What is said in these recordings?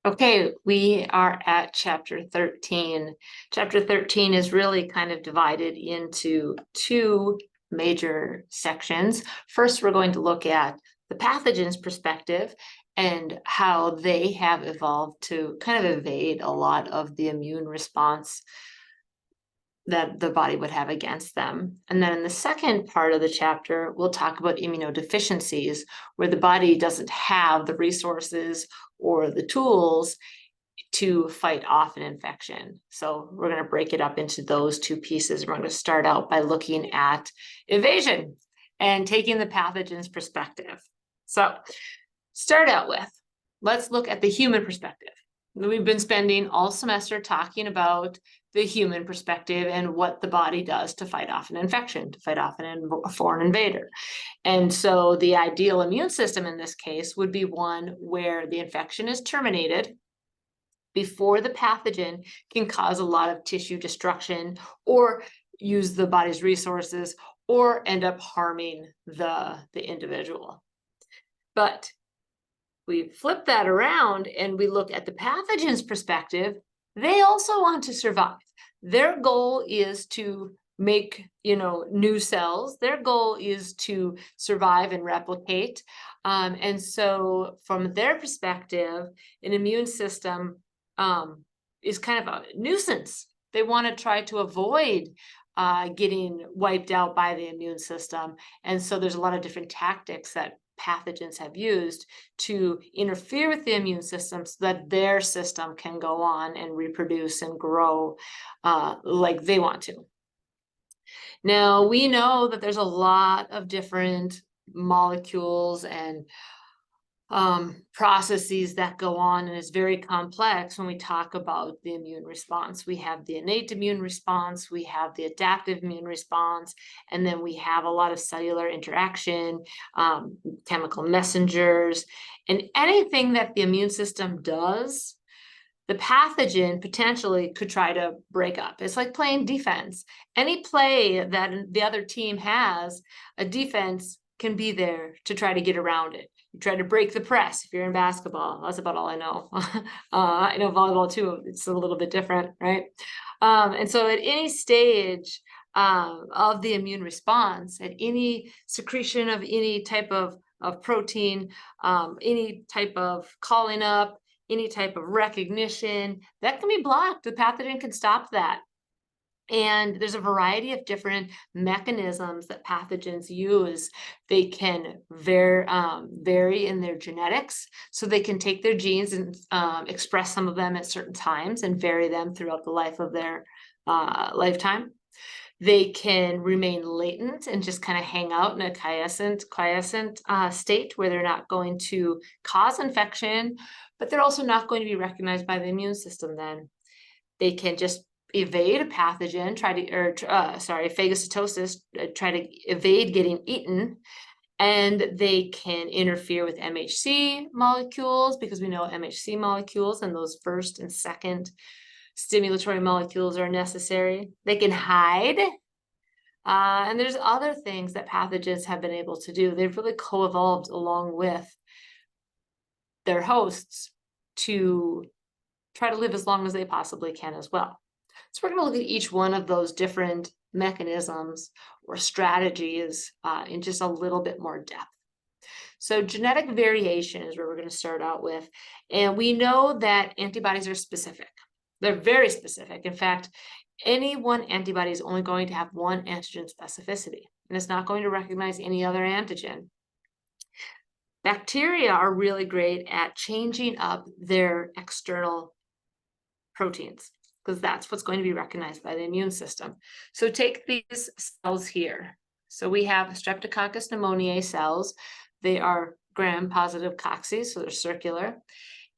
Okay, we are at chapter 13. Chapter 13 is really kind of divided into two major sections. First, we're going to look at the pathogen's perspective and how they have evolved to kind of evade a lot of the immune response that the body would have against them. And then in the second part of the chapter, we'll talk about immunodeficiencies, where the body doesn't have the resources or the tools to fight off an infection. So we're going to break it up into those two pieces. We're going to start out by looking at evasion and taking the pathogen's perspective. So start out with, let's look at the human perspective. We've been spending all semester talking about the human perspective and what the body does to fight off an infection, to fight off a foreign invader. And so the ideal immune system in this case would be one where the infection is terminated before the pathogen can cause a lot of tissue destruction or use the body's resources or end up harming the individual. But we flip that around and we look at the pathogen's perspective. They also want to survive. Their goal is to make, new cells. Their goal is to survive and replicate. And so from their perspective, an immune system is kind of a nuisance. They want to try to avoid getting wiped out by the immune system. And so there's a lot of different tactics that pathogens have used to interfere with the immune system so that their system can go on and reproduce and grow like they want to. Now, we know that there's a lot of different molecules and processes that go on, and it's very complex when we talk about the immune response. We have the innate immune response, we have the adaptive immune response, and then we have a lot of cellular interaction, chemical messengers, and anything that the immune system does, the pathogen potentially could try to break up. It's like playing defense. Any play that the other team has, a defense can be there to try to get around it. You try to break the press if you're in basketball. That's about all I know. I know volleyball too. It's a little bit different, right? And so at any stage of the immune response, at any secretion of any type of protein, any type of calling up, any type of recognition, that can be blocked. The pathogen can stop that. And there's a variety of different mechanisms that pathogens use. They can vary in their genetics. So they can take their genes and express some of them at certain times and vary them throughout the life of their lifetime. They can remain latent and just kind of hang out in a quiescent state where they're not going to cause infection, but they're also not going to be recognized by the immune system then. They can just evade a pathogen, phagocytosis, try to evade getting eaten, and they can interfere with MHC molecules because we know MHC molecules and those first and second stimulatory molecules are necessary. They can hide, and there's other things that pathogens have been able to do. They've really co-evolved along with their hosts to try to live as long as they possibly can as well. So we're going to look at each one of those different mechanisms or strategies in just a little bit more depth. So genetic variation is where we're going to start out with. And we know that antibodies are specific. They're very specific. In fact, any one antibody is only going to have one antigen specificity, and it's not going to recognize any other antigen. Bacteria are really great at changing up their external proteins, because that's what's going to be recognized by the immune system. So take these cells here. So we have Streptococcus pneumoniae cells. They are gram-positive cocci, so they're circular.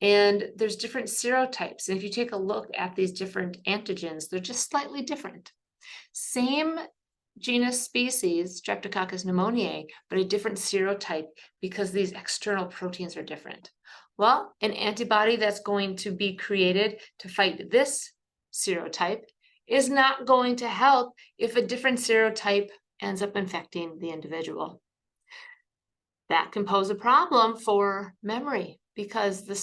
And there's different serotypes. And if you take a look at these different antigens, they're just slightly different. Same genus species, Streptococcus pneumoniae, but a different serotype because these external proteins are different. Well, an antibody that's going to be created to fight this serotype is not going to help if a different serotype ends up infecting the individual. That can pose a problem for memory because the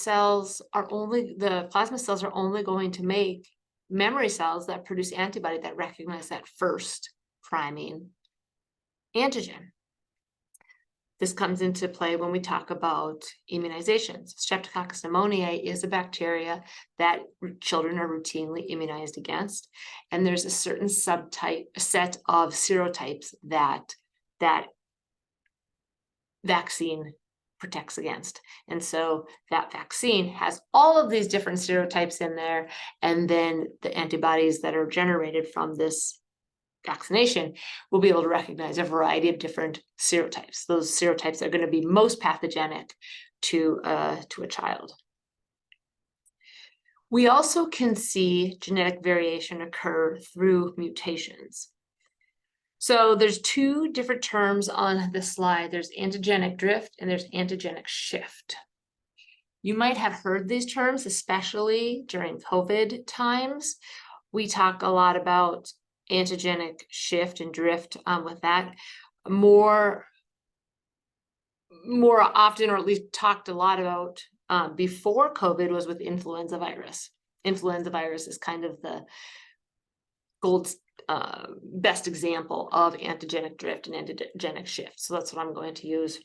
plasma cells are only going to make memory cells that produce antibody that recognize that first priming antigen. This comes into play when we talk about immunizations. Streptococcus pneumoniae is a bacteria that children are routinely immunized against, and there's a certain set of serotypes that vaccine protects against. And so that vaccine has all of these different serotypes in there, and then the antibodies that are generated from this vaccination will be able to recognize a variety of different serotypes. Those serotypes are going to be most pathogenic to a child. We also can see genetic variation occur through mutations. So there's two different terms on the slide. There's antigenic drift and there's antigenic shift. You might have heard these terms, especially during COVID times. We talk a lot about antigenic shift and drift with that. More often, or at least talked a lot about before COVID, was with influenza virus. Influenza virus is kind of the best example of antigenic drift and antigenic shift. So that's what I'm going to use.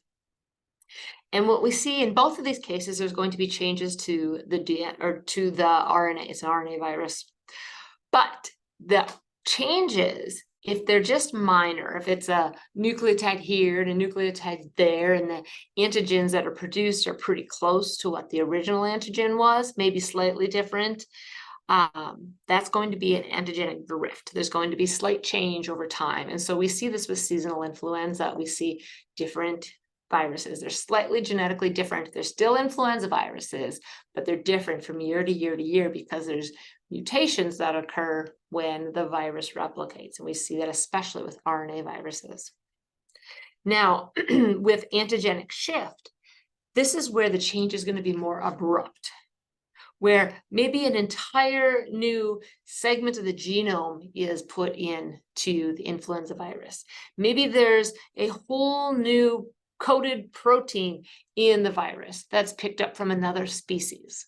And what we see in both of these cases, there's going to be changes to the DNA or to the RNA. It's an RNA virus. But the changes, if they're just minor, if it's a nucleotide here and a nucleotide there, and the antigens that are produced are pretty close to what the original antigen was, maybe slightly different, that's going to be an antigenic drift. There's going to be slight change over time. And so we see this with seasonal influenza. We see different viruses. They're slightly genetically different. They're still influenza viruses, but they're different from year to year to year because there's mutations that occur when the virus replicates. And we see that especially with RNA viruses. Now, with antigenic shift, this is where the change is going to be more abrupt, where maybe an entire new segment of the genome is put into the influenza virus. Maybe there's a whole new coded protein in the virus that's picked up from another species.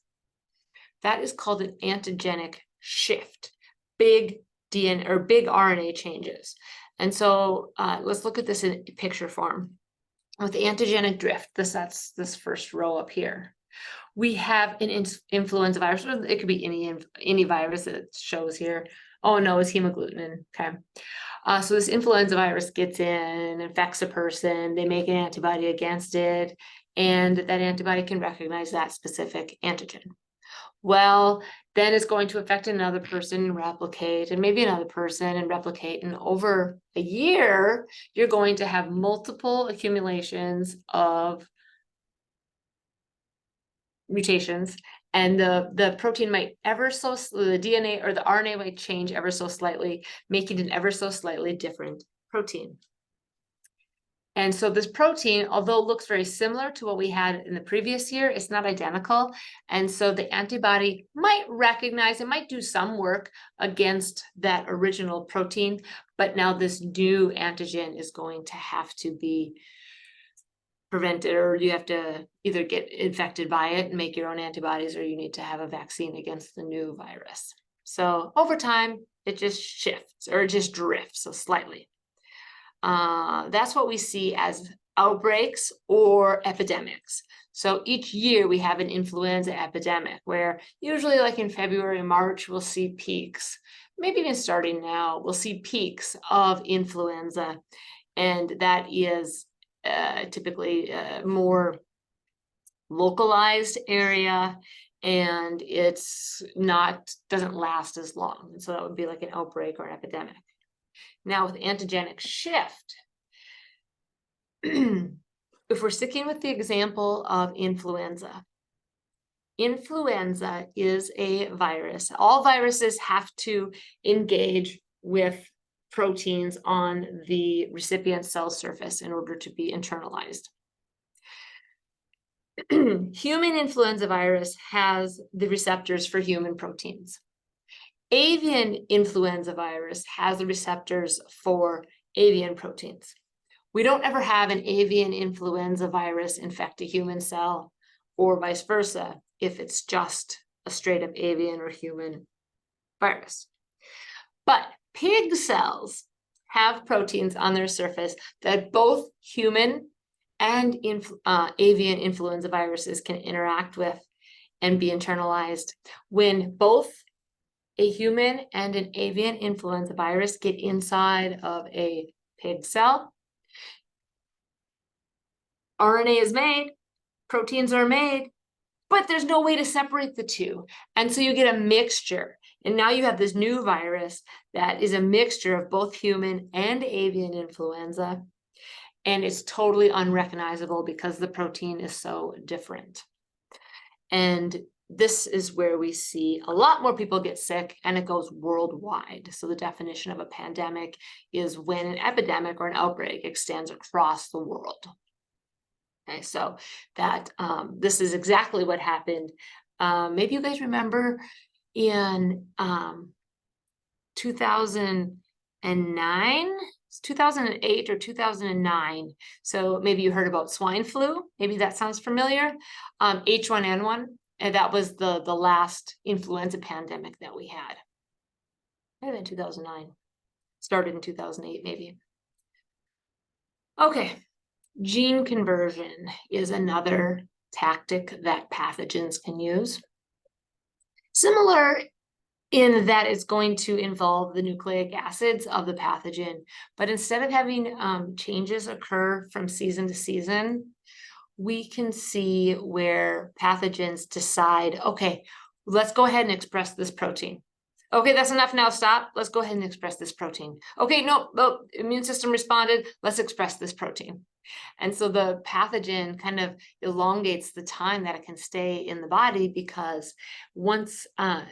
That is called an antigenic shift, big DNA or big RNA changes. And so let's look at this in picture form. With antigenic drift, that's this first row up here. We have an influenza virus, or it could be any virus that it shows here. Oh no, it's hemagglutinin. Okay. So this influenza virus gets in, infects a person, they make an antibody against it, and that antibody can recognize that specific antigen. Well, then it's going to affect another person and replicate, and maybe another person and replicate. And over a year, you're going to have multiple accumulations of mutations, and the protein might the DNA or the RNA might change ever so slightly, making an ever so slightly different protein. And so this protein, although it looks very similar to what we had in the previous year, it's not identical. And so the antibody might recognize, it might do some work against that original protein, but now this new antigen is going to have to be prevented, or you have to either get infected by it and make your own antibodies, or you need to have a vaccine against the new virus. So over time, it just shifts or it just drifts so slightly. That's what we see as outbreaks or epidemics. So each year we have an influenza epidemic where usually like in February, March, we'll see peaks. Maybe even starting now, we'll see peaks of influenza. And that is typically a more localized area, and doesn't last as long. And so that would be like an outbreak or an epidemic. Now with antigenic shift, if we're sticking with the example of influenza, influenza is a virus. All viruses have to engage with proteins on the recipient cell surface in order to be internalized. Human influenza virus has the receptors for human proteins. Avian influenza virus has the receptors for avian proteins. We don't ever have an avian influenza virus infect a human cell, or vice versa, if it's just a straight up avian or human virus. But pig cells have proteins on their surface that both human and avian influenza viruses can interact with and be internalized. When both a human and an avian influenza virus get inside of a pig cell, RNA is made, proteins are made, but there's no way to separate the two. And so you get a mixture. And now you have this new virus that is a mixture of both human and avian influenza. And it's totally unrecognizable because the protein is so different. And this is where we see a lot more people get sick, and it goes worldwide. So the definition of a pandemic is when an epidemic or an outbreak extends across the world. Okay, so that this is exactly what happened. Maybe you guys remember in 2009, 2008 or 2009. So maybe you heard about swine flu. Maybe that sounds familiar. H1N1, and that was the last influenza pandemic that we had. Maybe in 2009. Started in 2008, maybe. Okay. Gene conversion is another tactic that pathogens can use. Similar in that it's going to involve the nucleic acids of the pathogen, but instead of having changes occur from season to season, we can see where pathogens decide, okay, let's go ahead and express this protein. Okay, that's enough now, stop. Let's go ahead and express this protein. Okay, no, immune system responded, let's express this protein. And so the pathogen kind of elongates the time that it can stay in the body, because once and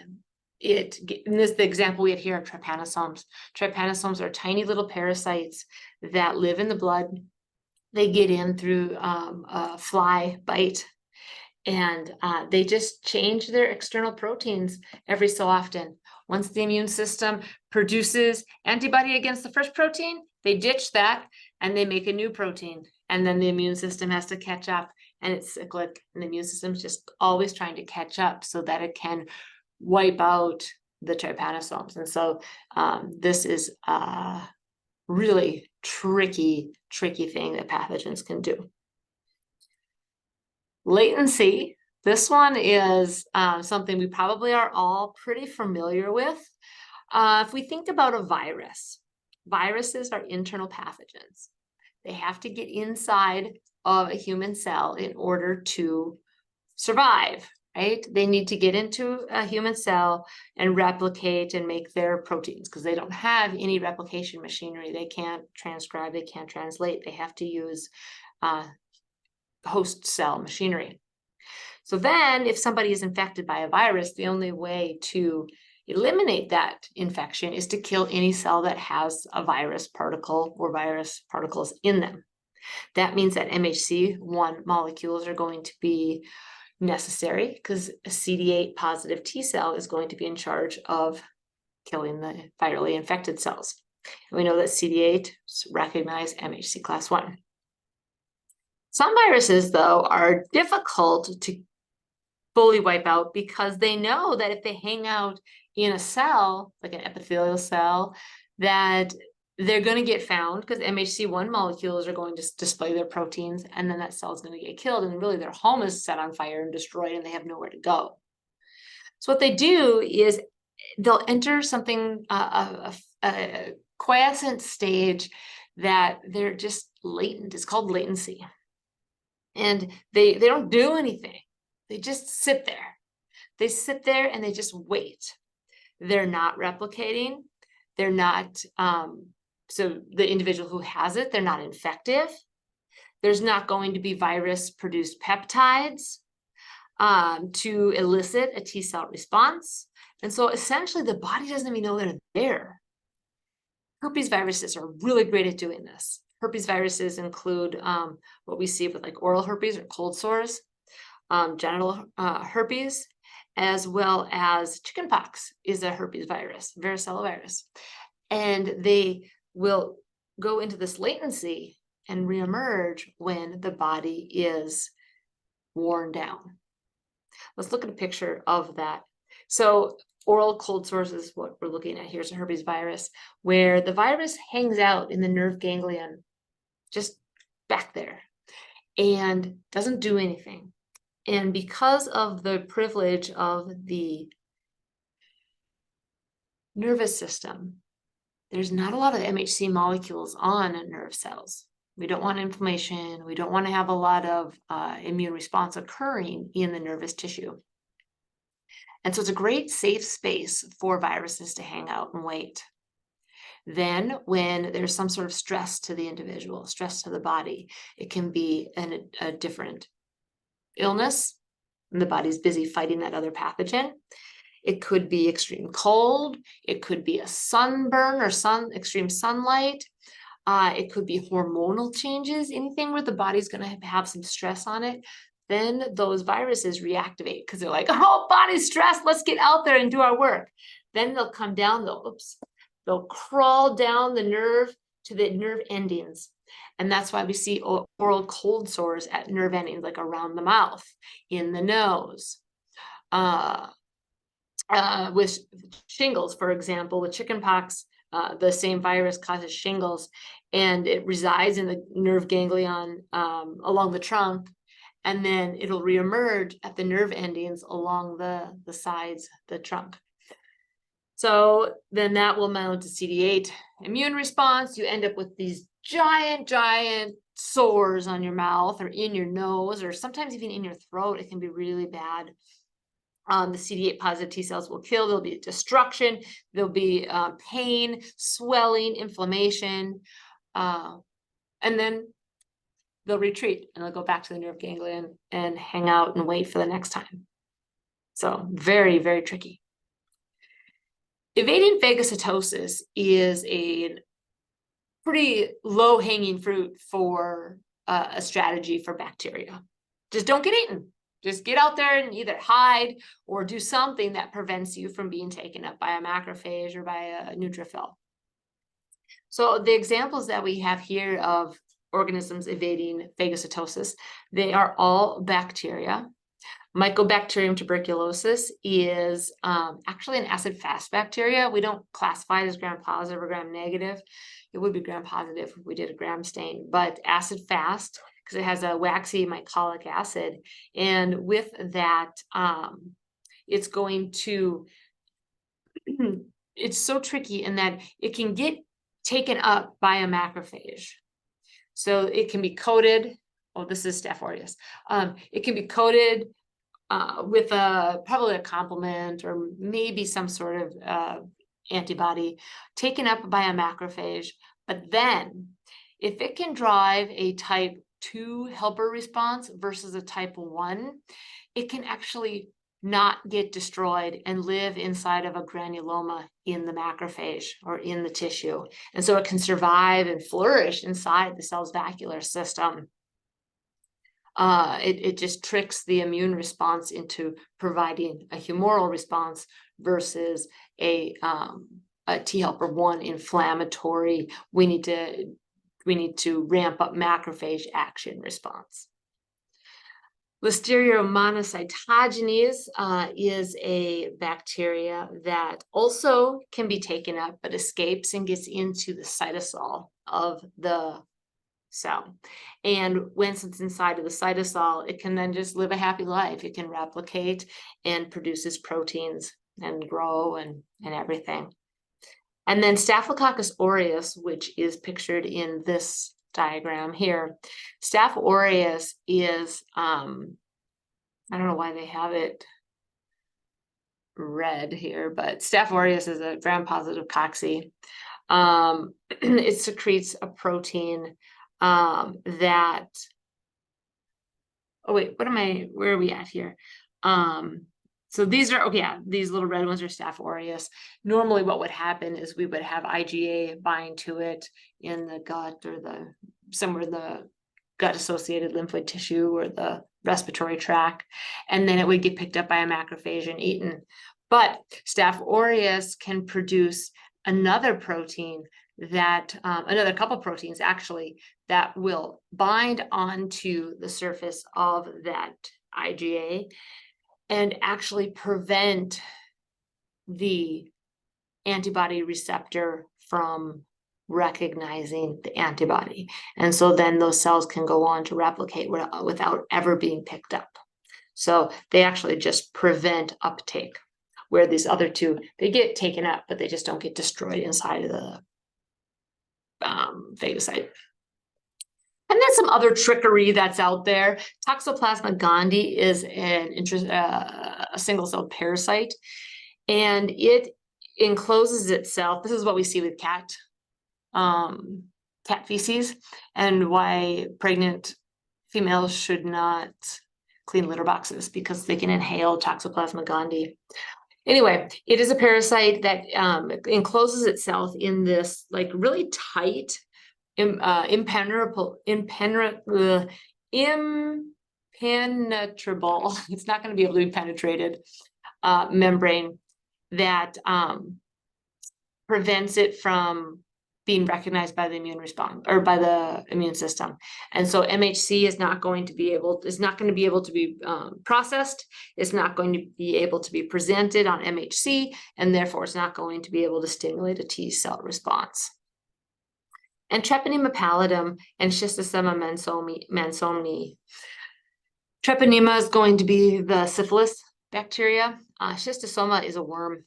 this is the example we have here of trypanosomes. Trypanosomes are tiny little parasites that live in the blood. They get in through a fly bite, and they just change their external proteins every so often. Once the immune system produces antibody against the first protein, they ditch that and they make a new protein. And then the immune system has to catch up, and it's cyclic. And the immune system is just always trying to catch up so that it can wipe out the trypanosomes. And so this is a really tricky thing that pathogens can do. Latency. This one is something we probably are all pretty familiar with. If we think about a virus, viruses are internal pathogens. They have to get inside of a human cell in order to survive, right? They need to get into a human cell and replicate and make their proteins, because they don't have any replication machinery. They can't transcribe, they can't translate. They have to use host cell machinery. So then if somebody is infected by a virus, the only way to eliminate that infection is to kill any cell that has a virus particle or virus particles in them. That means that MHC1 molecules are going to be necessary, because a CD8 positive T cell is going to be in charge of killing the virally infected cells. And we know that CD8 recognize MHC class 1. Some viruses, though, are difficult to fully wipe out, because they know that if they hang out in a cell, like an epithelial cell, that they're going to get found, because MHC1 molecules are going to display their proteins, and then that cell is going to get killed, and really their home is set on fire and destroyed, and they have nowhere to go. So what they do is they'll enter something, a quiescent stage that they're just latent. It's called latency. And they don't do anything. They just sit there. They sit there and they just wait. They're not replicating. They're not, so the individual who has it, they're not infective. There's not going to be virus-produced peptides to elicit a T cell response. And so essentially the body doesn't even know they're there. Herpes viruses are really great at doing this. Herpes viruses include what we see with like oral herpes or cold sores, genital herpes, as well as chickenpox is a herpes virus, varicella virus. And they will go into this latency and reemerge when the body is worn down. Let's look at a picture of that. So oral cold sores is what we're looking at here. It's a herpes virus, where the virus hangs out in the nerve ganglion, just back there, and doesn't do anything. And because of the privilege of the nervous system, there's not a lot of MHC molecules on nerve cells. We don't want inflammation. We don't want to have a lot of immune response occurring in the nervous tissue. And so it's a great safe space for viruses to hang out and wait. Then when there's some sort of stress to the individual, stress to the body, it can be a different illness, and the body's busy fighting that other pathogen. It could be extreme cold. It could be a sunburn or extreme sunlight. It could be hormonal changes, anything where the body's going to have some stress on it. Then those viruses reactivate because they're like, oh, body's stressed. Let's get out there and do our work. Then they'll come down, they'll crawl down the nerve to the nerve endings. And that's why we see oral cold sores at nerve endings, like around the mouth, in the nose. With shingles, for example, with chickenpox, the same virus causes shingles, and it resides in the nerve ganglion along the trunk, and then it'll reemerge at the nerve endings along the sides, the trunk. So then that will mount to CD8 immune response. You end up with these giant sores on your mouth or in your nose, or sometimes even in your throat. It can be really bad. The CD8 positive T cells will kill. There'll be destruction. There'll be pain, swelling, inflammation, and then they'll retreat and they'll go back to the nerve ganglion and hang out and wait for the next time. So very, very tricky. Evading phagocytosis is a pretty low-hanging fruit for a strategy for bacteria. Just don't get eaten. Just get out there and either hide or do something that prevents you from being taken up by a macrophage or by a neutrophil. So the examples that we have here of organisms evading phagocytosis, they are all bacteria. Mycobacterium tuberculosis is actually an acid-fast bacteria. We don't classify it as gram-positive or gram-negative. It would be gram-positive if we did a gram stain, but acid-fast because it has a waxy mycolic acid. And with that, it's going to, it's so tricky in that it can get taken up by a macrophage. So it can be coated, oh, this is Staph aureus. It can be coated with probably a complement or maybe some sort of antibody taken up by a macrophage. But then if it can drive a type 2 helper response versus a type 1, it can actually not get destroyed and live inside of a granuloma in the macrophage or in the tissue. And so it can survive and flourish inside the cell's vascular system. It just tricks the immune response into providing a humoral response versus a T helper 1 inflammatory. We need to ramp up macrophage action response. Listeria monocytogenes is a bacteria that also can be taken up but escapes and gets into the cytosol of the cell. And once it's inside of the cytosol, it can then just live a happy life. It can replicate and produces proteins and grow and everything. And then Staphylococcus aureus, which is pictured in this diagram here. Staph aureus is, I don't know why they have it red here, but Staph aureus is a gram-positive cocci. It secretes a protein that, oh wait, where are we at here? So these are, okay, yeah, these little red ones are Staph aureus. Normally what would happen is we would have IgA bind to it in the gut or somewhere in the gut-associated lymphoid tissue or the respiratory tract, and then it would get picked up by a macrophage and eaten. But Staph aureus can produce another protein that, another couple proteins actually, that will bind onto the surface of that IgA and actually prevent the antibody receptor from recognizing the antibody. And so then those cells can go on to replicate without ever being picked up. So they actually just prevent uptake, where these other two, they get taken up, but they just don't get destroyed inside of the phagocyte. And then some other trickery that's out there. Toxoplasma gondii is a single-celled parasite, and it encloses itself. This is what we see with cat feces, and why pregnant females should not clean litter boxes, because they can inhale Toxoplasma gondii. Anyway, it is a parasite that encloses itself in this like really tight, impenetrable, it's not going to be able to be penetrated, membrane that prevents it from being recognized by the immune response or by the immune system. And so MHC is not going to be able to be processed. It's not going to be able to be presented on MHC, and therefore it's not going to be able to stimulate a T cell response. And Treponema pallidum and Schistosoma mansoni. Treponema is going to be the syphilis bacteria. Schistosoma is a worm.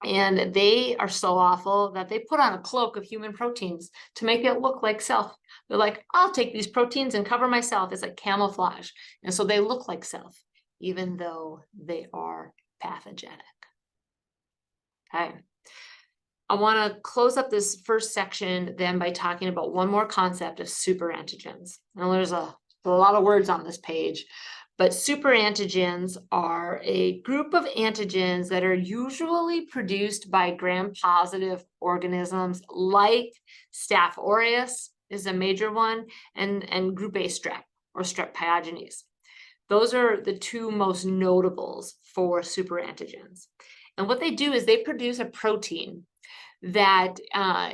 And they are so awful that they put on a cloak of human proteins to make it look like self. They're like, I'll take these proteins and cover myself. It's like camouflage. And so they look like self, even though they are pathogenic. Okay. I want to close up this first section then by talking about one more concept of superantigens. Now there's a lot of words on this page, but superantigens are a group of antigens that are usually produced by gram-positive organisms like Staph aureus is a major one, and group A strep or strep pyogenes. Those are the two most notables for superantigens. And what they do is they produce a protein that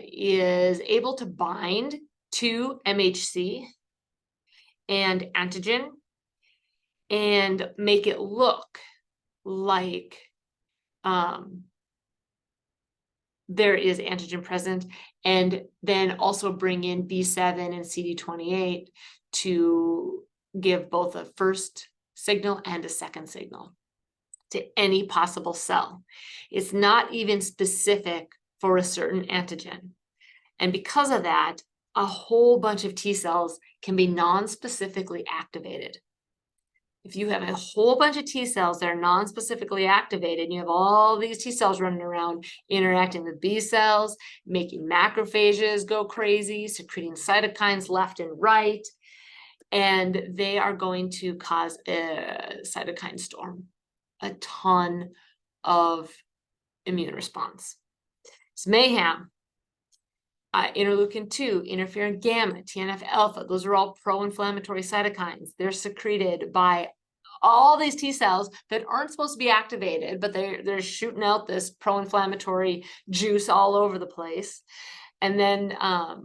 is able to bind to MHC and antigen and make it look like there is antigen present, and then also bring in B7 and CD28 to give both a first signal and a second signal to any possible cell. It's not even specific for a certain antigen. And because of that, a whole bunch of T cells can be non-specifically activated. If you have a whole bunch of T cells that are non-specifically activated, and you have all these T cells running around interacting with B cells, making macrophages go crazy, secreting cytokines left and right, and they are going to cause a cytokine storm, a ton of immune response. It's mayhem. Interleukin-2, interferon gamma, TNF-alpha, those are all pro-inflammatory cytokines. They're secreted by all these T cells that aren't supposed to be activated, but they're shooting out this pro-inflammatory juice all over the place. And then, so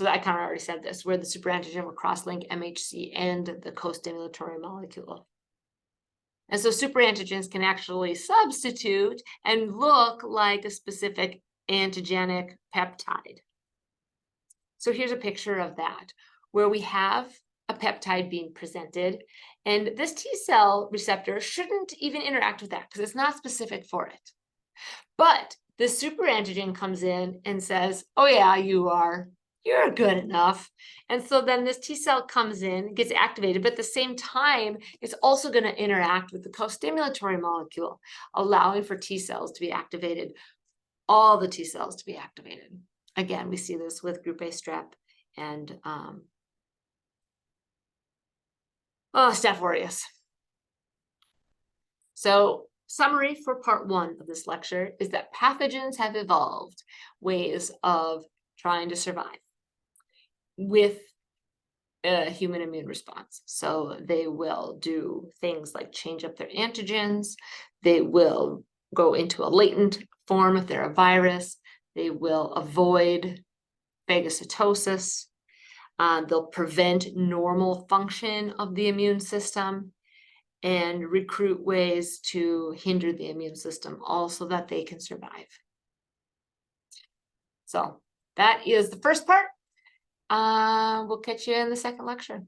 I kind of already said this, where the superantigen will cross-link MHC and the co-stimulatory molecule. And so superantigens can actually substitute and look like a specific antigenic peptide. So here's a picture of that, where we have a peptide being presented, and this T cell receptor shouldn't even interact with that because it's not specific for it. But the superantigen comes in and says, oh yeah, you're good enough. And so then this T cell comes in, gets activated, but at the same time, it's also going to interact with the co-stimulatory molecule, allowing for T cells to be activated, all the T cells to be activated. Again, we see this with group A strep and Staph aureus. So summary for part 1 of this lecture is that pathogens have evolved ways of trying to survive with a human immune response. So they will do things like change up their antigens. They will go into a latent form if they're a virus. They will avoid phagocytosis. They'll prevent normal function of the immune system and recruit ways to hinder the immune system all so that they can survive. So that is the first part. We'll catch you in the second lecture.